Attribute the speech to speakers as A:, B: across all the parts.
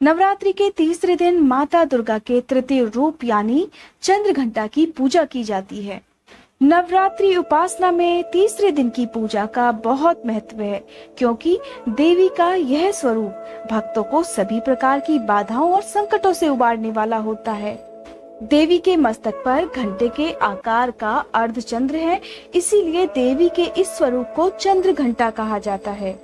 A: नवरात्रि के तीसरे दिन माता दुर्गा के तृतीय रूप यानी चंद्र घंटा की पूजा की जाती है। नवरात्रि उपासना में तीसरे दिन की पूजा का बहुत महत्व है, क्योंकि देवी का यह स्वरूप भक्तों को सभी प्रकार की बाधाओं और संकटों से उबारने वाला होता है। देवी के मस्तक पर घंटे के आकार का अर्धचंद्र है, इसीलिए देवी के इस स्वरूप को चंद्र घंटा कहा जाता है।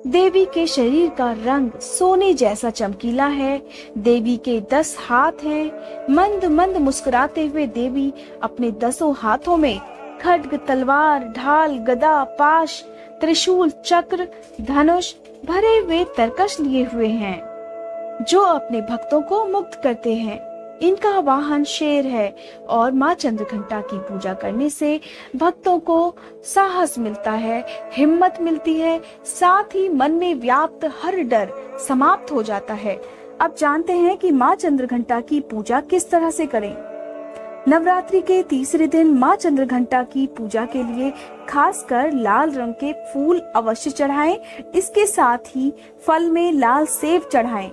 A: देवी के शरीर का रंग सोने जैसा चमकीला है। देवी के 10 हाथ हैं। मंद मंद मुस्कुराते हुए देवी अपने 10 हाथों में खड्ग, तलवार, ढाल, गदा, पाश, त्रिशूल, चक्र, धनुष भरे हुए तरकश लिए हुए हैं, जो अपने भक्तों को मुक्त करते हैं। इनका वाहन शेर है और माँ चंद्रघंटा की पूजा करने से भक्तों को साहस मिलता है, हिम्मत मिलती है, साथ ही मन में व्याप्त हर डर समाप्त हो जाता है। अब जानते हैं कि माँ चंद्रघंटा की पूजा किस तरह से करें। नवरात्रि के तीसरे दिन माँ चंद्रघंटा की पूजा के लिए खासकर लाल रंग के फूल अवश्य चढ़ाएं। इसके साथ ही फल में लाल सेब चढ़ाएं।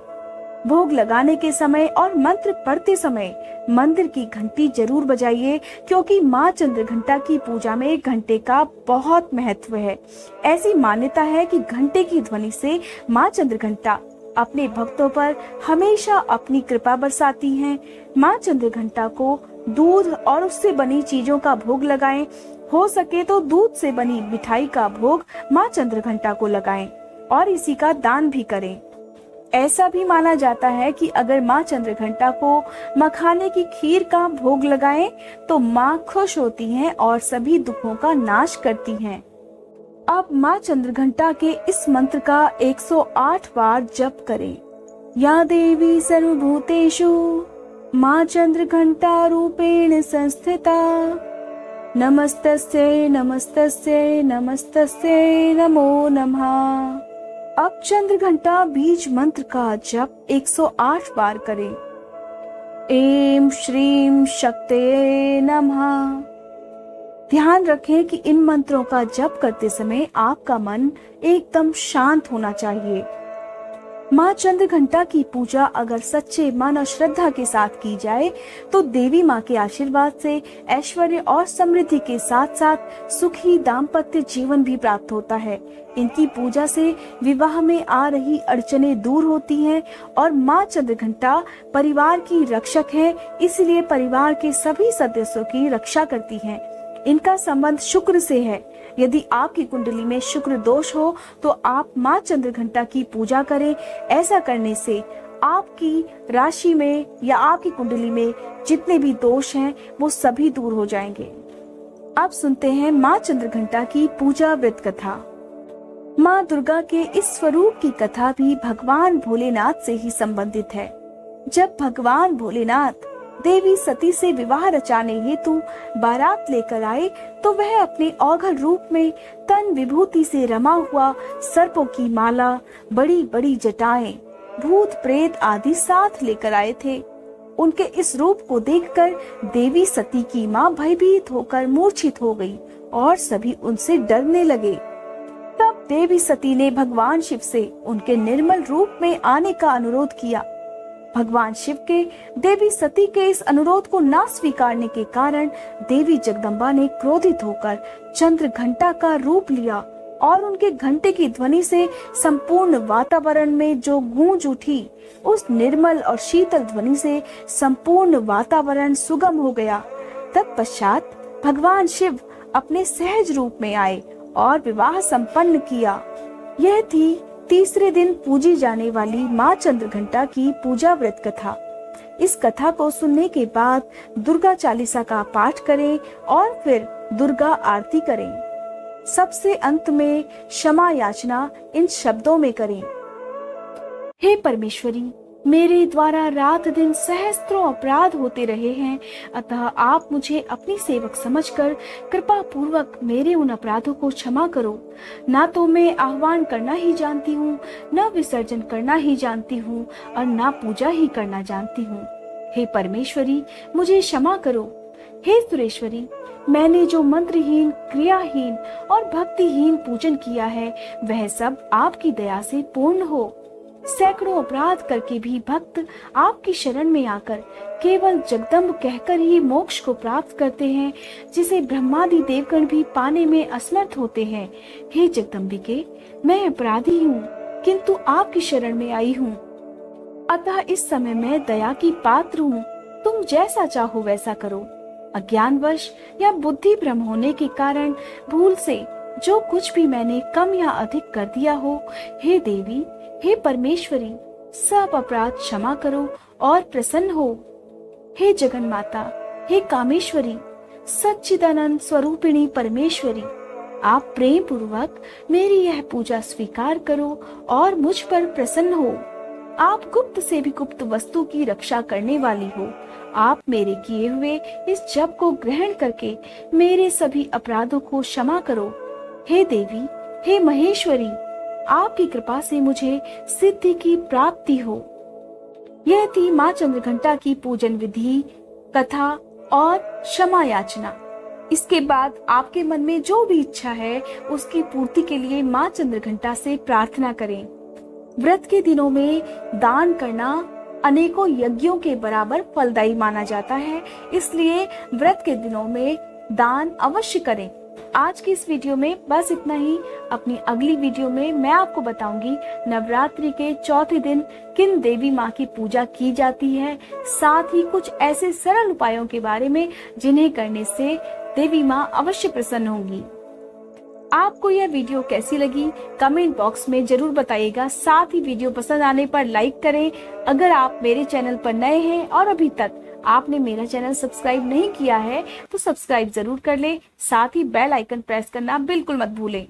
A: भोग लगाने के समय और मंत्र पढ़ते समय मंदिर की घंटी जरूर बजाइए, क्योंकि माँ चंद्रघंटा की पूजा में घंटे का बहुत महत्व है। ऐसी मान्यता है कि घंटे की ध्वनि से माँ चंद्रघंटा अपने भक्तों पर हमेशा अपनी कृपा बरसाती हैं। माँ चंद्रघंटा को दूध और उससे बनी चीजों का भोग लगाएं। हो सके तो दूध से बनी मिठाई का भोग माँ चंद्रघंटा को लगाएं और इसी का दान भी करें। ऐसा भी माना जाता है कि अगर माँ चंद्रघंटा को मखाने की खीर का भोग लगाएं तो माँ खुश होती हैं और सभी दुखों का नाश करती हैं। अब माँ चंद्रघंटा के इस मंत्र का 108 बार जप करें। या देवी सर्वभूतेषु माँ चंद्रघंटा रूपेण संस्थिता, नमस्तस्यै नमस्तस्यै नमस्तस्यै नमो नमः। अब चंद्र घंटा बीज मंत्र का जप 108 बार करें। एम श्रीम शक्तये नमः। ध्यान रखें कि इन मंत्रों का जप करते समय आपका मन एकदम शांत होना चाहिए। माँ चंद्रघंटा की पूजा अगर सच्चे मन और श्रद्धा के साथ की जाए तो देवी माँ के आशीर्वाद से ऐश्वर्य और समृद्धि के साथ साथ सुखी दाम्पत्य जीवन भी प्राप्त होता है। इनकी पूजा से विवाह में आ रही अड़चनें दूर होती हैं और माँ चंद्रघंटा परिवार की रक्षक है, इसलिए परिवार के सभी सदस्यों की रक्षा करती हैं। इनका संबंध शुक्र से है। यदि आपकी कुंडली में शुक्र दोष हो तो आप माँ चंद्रघंटा की पूजा करें। ऐसा करने से आपकी राशि में या आपकी कुंडली में जितने भी दोष हैं वो सभी दूर हो जाएंगे। अब सुनते हैं माँ चंद्रघंटा की पूजा व्रत कथा। माँ दुर्गा के इस स्वरूप की कथा भी भगवान भोलेनाथ से ही संबंधित है। जब भगवान भोलेनाथ देवी सती से विवाह रचाने हेतु बारात लेकर आए तो वह अपने औघड़ रूप में तन विभूति से रमा हुआ सर्पों की माला, बड़ी बड़ी जटाएं, भूत प्रेत आदि साथ लेकर आए थे। उनके इस रूप को देखकर देवी सती की मां भयभीत होकर मूर्छित हो गई और सभी उनसे डरने लगे। तब देवी सती ने भगवान शिव से उनके निर्मल रूप में आने का अनुरोध किया। भगवान शिव के देवी सती के इस अनुरोध को ना स्वीकारने के कारण देवी जगदम्बा ने क्रोधित होकर चंद्र घंटा का रूप लिया और उनके घंटे की ध्वनि से संपूर्ण वातावरण में जो गूंज उठी, उस निर्मल और शीतल ध्वनि से संपूर्ण वातावरण सुगम हो गया। तत्पश्चात भगवान शिव अपने सहज रूप में आए और विवाह संपन्न किया। यह थी तीसरे दिन पूजी जाने वाली माँ चंद्रघंटा की पूजा व्रत कथा। इस कथा को सुनने के बाद दुर्गा चालीसा का पाठ करें और फिर दुर्गा आरती करें। सबसे अंत में क्षमा याचना इन शब्दों में करें। हे परमेश्वरी, मेरे द्वारा रात दिन सहस्त्रों अपराध होते रहे हैं, अतः आप मुझे अपनी सेवक समझकर कृपा पूर्वक मेरे उन अपराधों को क्षमा करो। ना तो मैं आह्वान करना ही जानती हूँ, न विसर्जन करना ही जानती हूँ और ना पूजा ही करना जानती हूँ। हे परमेश्वरी, मुझे क्षमा करो। हे सुरेश्वरी, मैंने जो मंत्रहीन, क्रियाहीन और भक्तिहीन पूजन किया है वह सब आपकी दया से पूर्ण हो। सैकड़ों अपराध करके भी भक्त आपकी शरण में आकर केवल जगदम्ब कहकर ही मोक्ष को प्राप्त करते हैं, जिसे ब्रह्मादि देवगण भी पाने में असमर्थ होते हैं। हे जगदम्बिके, मैं अपराधी हूँ, किंतु आपकी शरण में आई हूँ। अतः इस समय मैं दया की पात्र हूँ, तुम जैसा चाहो वैसा करो। अज्ञानवश या बुद्धि भ्रम होने के कारण भूल से जो कुछ भी मैंने कम या अधिक कर दिया हो, हे देवी, हे परमेश्वरी, सब अपराध क्षमा करो और प्रसन्न हो। हे जगन माता, हे कामेश्वरी, सच्चिदानंद स्वरूपिणी परमेश्वरी, आप प्रेम पूर्वक मेरी यह पूजा स्वीकार करो और मुझ पर प्रसन्न हो। आप गुप्त से भी गुप्त वस्तु की रक्षा करने वाली हो। आप मेरे किए हुए इस जप को ग्रहण करके मेरे सभी अपराधों को क्षमा करो। हे देवी, हे महेश्वरी, आपकी कृपा से मुझे सिद्धि की प्राप्ति हो। यह थी माँ चंद्रघंटा की पूजन विधि, कथा और क्षमा याचना। इसके बाद आपके मन में जो भी इच्छा है उसकी पूर्ति के लिए माँ चंद्रघंटा से प्रार्थना करें। व्रत के दिनों में दान करना अनेकों यज्ञों के बराबर फलदायी माना जाता है, इसलिए व्रत के दिनों में दान अवश्य करें। आज की इस वीडियो में बस इतना ही। अपनी अगली वीडियो में मैं आपको बताऊंगी नवरात्रि के चौथे दिन किन देवी माँ की पूजा की जाती है, साथ ही कुछ ऐसे सरल उपायों के बारे में जिन्हें करने से देवी माँ अवश्य प्रसन्न होंगी। आपको यह वीडियो कैसी लगी कमेंट बॉक्स में जरूर बताइएगा। साथ ही वीडियो पसंद आने पर लाइक करें। अगर आप मेरे चैनल पर नए हैं और अभी तक आपने मेरा चैनल सब्सक्राइब नहीं किया है तो सब्सक्राइब जरूर कर लें। साथ ही बेल आइकन प्रेस करना बिल्कुल मत भूलें।